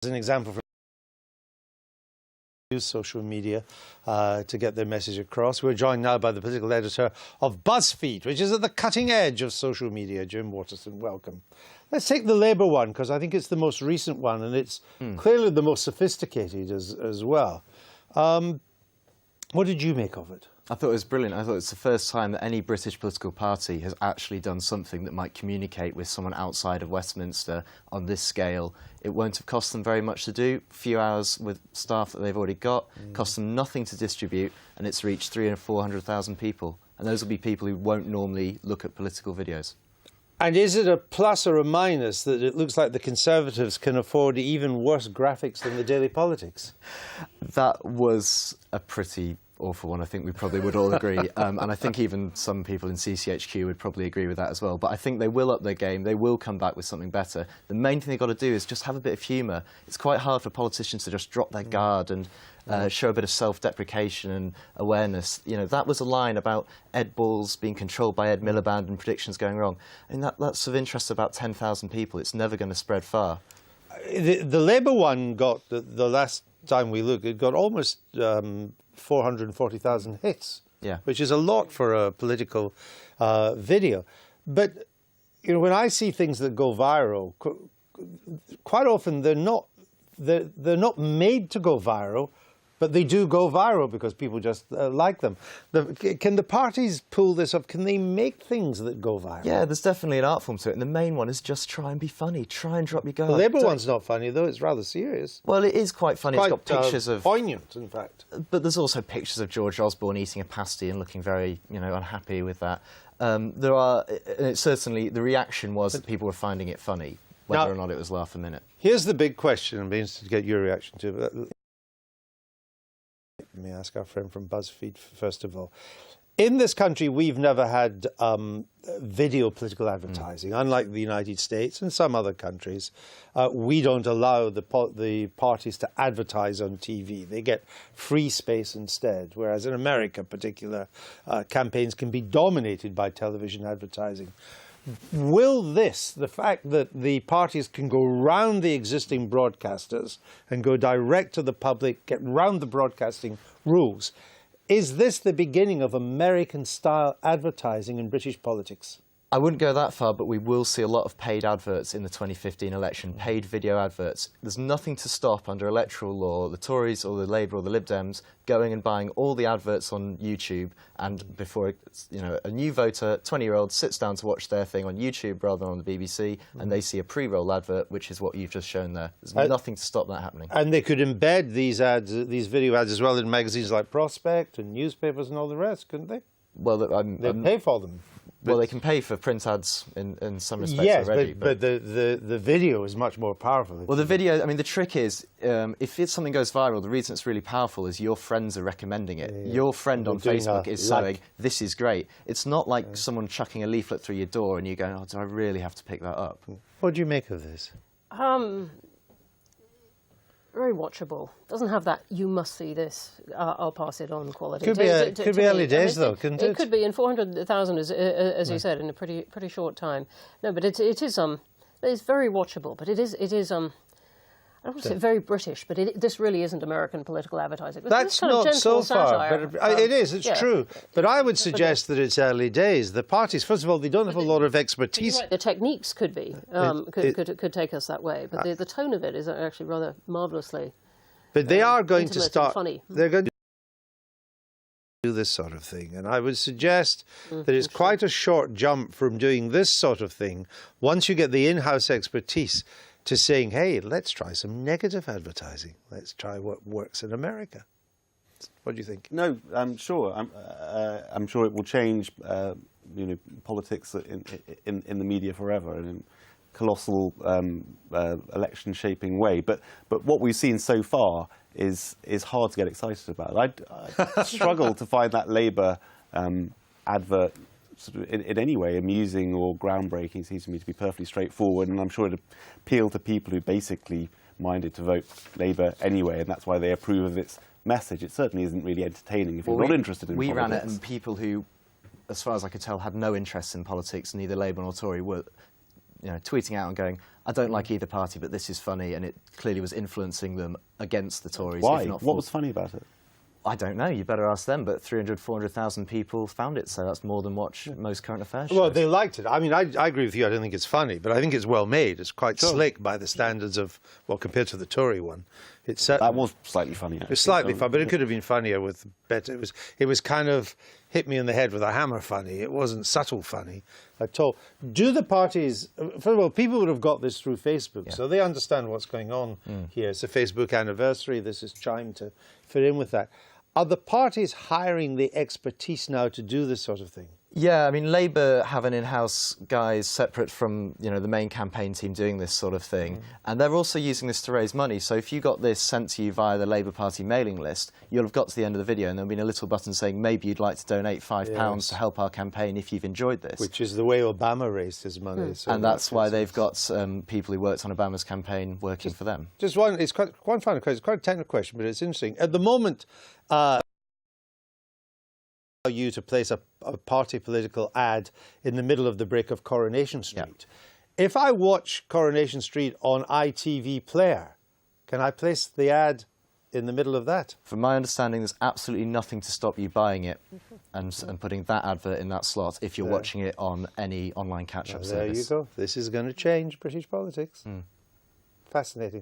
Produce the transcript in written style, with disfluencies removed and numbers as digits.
As an example, use social media to get their message across. We're joined now by the political editor of BuzzFeed, which is at the cutting edge of social media. Jim Waterson, welcome. Let's take the Labour one, because I think it's the most recent one, and it's clearly the most sophisticated as well. What did you make of it? I thought it was brilliant. I thought it's the first time that any British political party has actually done something that might communicate with someone outside of Westminster on this scale. It won't have cost them very much to do, a few hours with staff that they've already got, cost them nothing to distribute, and it's reached 300,000 or 400,000 people. And those will be people who won't normally look at political videos. And is it a plus or a minus that it looks like the Conservatives can afford even worse graphics than the Daily Politics? That was a pretty awful one. I think we probably would all agree. And I think even some people in CCHQ would probably agree with that as well. But I think they will up their game. They will come back with something better. The main thing they've got to do is just have a bit of humour. It's quite hard for politicians to just drop their guard and show a bit of self-deprecation and awareness. You know, that was a line about Ed Balls being controlled by Ed Miliband and predictions going wrong. I mean, that's of interest to about 10,000 people. It's never going to spread far. The Labour one got, the last time we looked, it got almost 440,000 hits, which is a lot for a political video. But, you know, when I see things that go viral, quite often they're not made to go viral, but they do go viral because people just like them. Can the parties pull this up? Can they make things that go viral? Yeah, there's definitely an art form to it, and the main one is just try and be funny. Try and drop your guard. The Labour one's not funny, though. It's rather serious. Well, it is quite funny. It's got pictures of... poignant, in fact. But there's also pictures of George Osborne eating a pasty and looking very, you know, unhappy with that. There are... certainly, the reaction was that people were finding it funny, whether or not it was laugh a minute. Here's the big question. I'd be interested to get your reaction to it. Let me ask our friend from BuzzFeed first of all. In this country, we've never had video political advertising. Unlike the United States and some other countries, we don't allow the parties to advertise on TV. They get free space instead, whereas in America, particular campaigns can be dominated by television advertising. Will this, the fact that the parties can go round the existing broadcasters and go direct to the public, get round the broadcasting rules, is this the beginning of American-style advertising in British politics? I wouldn't go that far, but we will see a lot of paid adverts in the 2015 election, paid video adverts. There's nothing to stop under electoral law, the Tories or the Labour or the Lib Dems going and buying all the adverts on YouTube, and before, you know, a new voter, 20-year-old, sits down to watch their thing on YouTube rather than on the BBC, and they see a pre-roll advert, which is what you've just shown there. There's nothing to stop that happening. And they could embed these ads, these video ads as well, in magazines like Prospect and newspapers and all the rest, couldn't they? Well, they'd pay for them. Well, they can pay for print ads in some respects already. Yes, but the video is much more powerful. Well, the video, I mean, the trick is, if something goes viral, the reason it's really powerful is your friends are recommending it. Yeah. Your friend on Facebook is saying, this is great. It's not like someone chucking a leaflet through your door and you going, oh, do I really have to pick that up? What do you make of this? Very watchable. Doesn't have that "you must see this, I'll pass it on" quality. Could be early days, though, couldn't it? It could be, in 400,000, as you said, in a pretty short time. No, but it is it's very watchable. But it is I don't want to say very British, but this really isn't American political advertising. That's not so far, but it is. It's true. But I would suggest that it's early days. The parties, first of all, they don't have a lot of expertise. Right, the techniques could be could take us that way, but the tone of it is actually rather marvellously. But they are going to start. Funny. They're going to do this sort of thing, and I would suggest that it's quite a short jump from doing this sort of thing once you get the in-house expertise to saying, hey, let's try some negative advertising. Let's try what works in America. What do you think? No, I'm sure. I'm sure it will change, you know, politics in the media forever and in colossal election shaping way. But what we've seen so far is hard to get excited about. I struggle to find that Labour advert in any way amusing or groundbreaking. It seems to me to be perfectly straightforward, and I'm sure it appealed to people who basically minded to vote Labour anyway, and that's why they approve of its message. It certainly isn't really entertaining if you're not interested in politics. We ran it, and people who, as far as I could tell, had no interest in politics, neither Labour nor Tory, tweeting out and going, I don't like either party, but this is funny, and it clearly was influencing them against the Tories. Why? If not What was funny about it? I don't know. You better ask them. But 400,000 people found it, so that's more than watch most current affairs shows. Well, they liked it. I mean, I agree with you. I don't think it's funny, but I think it's well made. It's quite slick by the standards of, well, compared to the Tory one. It's That was slightly funny. Actually. It was slightly fun, but it could have been funnier with better. It was kind of hit me in the head with a hammer funny. It wasn't subtle funny at all. Do the parties? First of all, people would have got this through Facebook, so they understand what's going on here. It's a Facebook anniversary. This is chimed to fit in with that. Are the parties hiring the expertise now to do this sort of thing? Yeah, I mean, Labour have an in-house guys separate from, the main campaign team doing this sort of thing. And they're also using this to raise money. So if you got this sent to you via the Labour Party mailing list, you'll have got to the end of the video and there'll be a little button saying maybe you'd like to donate £5 to help our campaigin if you've enjoyed this. Which is the way Obama raised his money. So and that's why they've got people who worked on Obama's campaign working for them. Just one, it's quite one final question. It's quite a technical question, but it's interesting. At the moment, you to place a party political ad in the middle of the brick of Coronation Street. If I watch Coronation Street on ITV Player, can I place the ad in the middle of that? From my understanding, there's absolutely nothing to stop you buying it and putting that advert in that slot if you're watching it on any online catch-up service. There you go. This is going to change British politics. Fascinating.